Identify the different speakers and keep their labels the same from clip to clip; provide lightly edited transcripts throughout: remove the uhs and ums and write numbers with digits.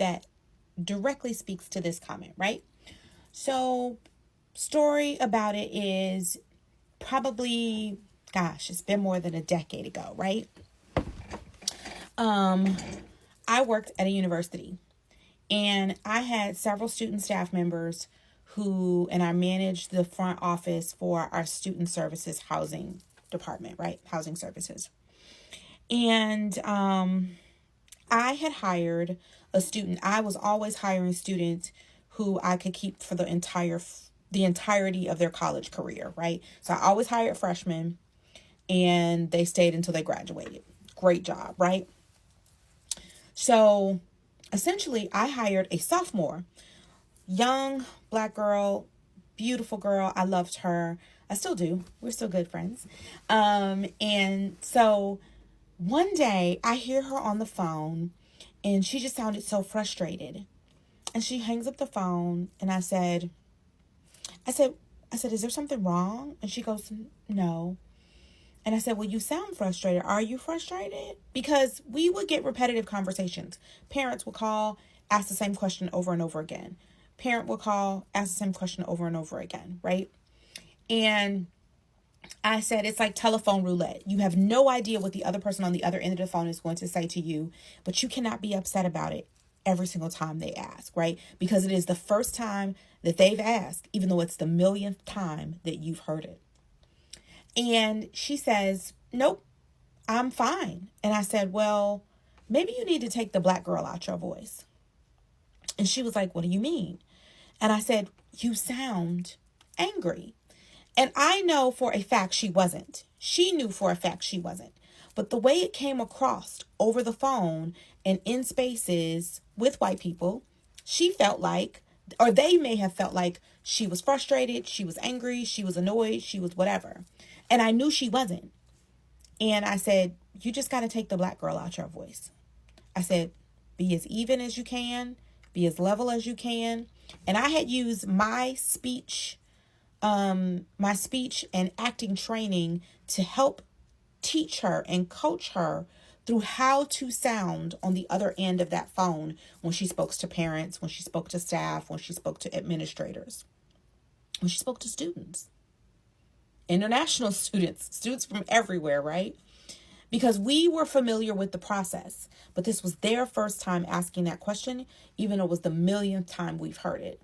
Speaker 1: that directly speaks to this comment, right? So, story about it is probably, gosh, it's been more than a decade ago, right? I worked at a university, and I had several student staff members and I managed the front office for our student services housing department, right? Housing services. And I had hired a student. I was always hiring students who I could keep for the entirety of their college career, right? So I always hired freshmen, and they stayed until they graduated. Great job, right? So essentially, I hired a sophomore, young black girl, beautiful girl. I loved her. I still do. We're still good friends. And so one day I hear her on the phone, and she just sounded so frustrated. And she hangs up the phone, and I said, is there something wrong? And she goes, no. And I said, well, you sound frustrated. Are you frustrated? Because we would get repetitive conversations. Parents would call, ask the same question over and over again. Parent would call, ask the same question over and over again, right? And I said, it's like telephone roulette. You have no idea what the other person on the other end of the phone is going to say to you, but you cannot be upset about it every single time they ask, right? Because it is the first time that they've asked, even though it's the millionth time that you've heard it. And she says, nope, I'm fine. And I said, well, maybe you need to take the black girl out your voice. And she was like, what do you mean? And I said, you sound angry. And I know for a fact she wasn't. She knew for a fact she wasn't. But the way it came across over the phone and in spaces with white people, she felt like, or they may have felt like, she was frustrated, she was angry, she was annoyed, she was whatever. And I knew she wasn't. And I said, you just got to take the black girl out your voice. I said, be as even as you can, be as level as you can. And I had used my speech and acting training to help teach her and coach her through how to sound on the other end of that phone when she spoke to parents, when she spoke to staff, when she spoke to administrators, when she spoke to students, international students from everywhere, right? Because we were familiar with the process, but this was their first time asking that question, even though it was the millionth time we've heard it.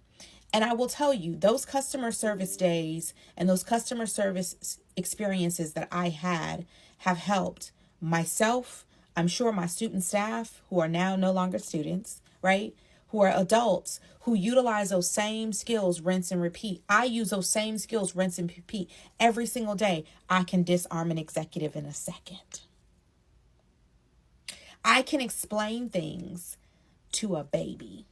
Speaker 1: And I will tell you, those customer service days and those customer service experiences that I had have helped myself, I'm sure my student staff who are now no longer students, right? Who are adults who utilize those same skills, rinse and repeat. I use those same skills, rinse and repeat every single day. I can disarm an executive in a second. I can explain things to a baby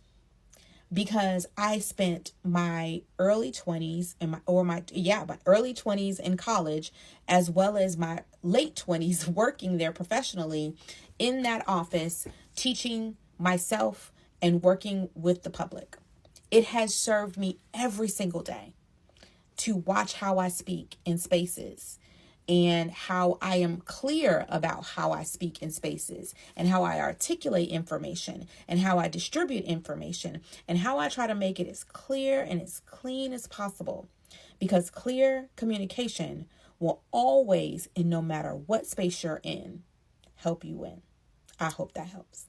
Speaker 1: because I spent my early 20s and my early 20s in college, as well as my late 20s working there professionally in that office, teaching myself and working with the public. It has served me every single day to watch how I speak in spaces and how I am clear about how I speak in spaces and how I articulate information and how I distribute information and how I try to make it as clear and as clean as possible, because clear communication will always, and no matter what space you're in, help you win. I hope that helps.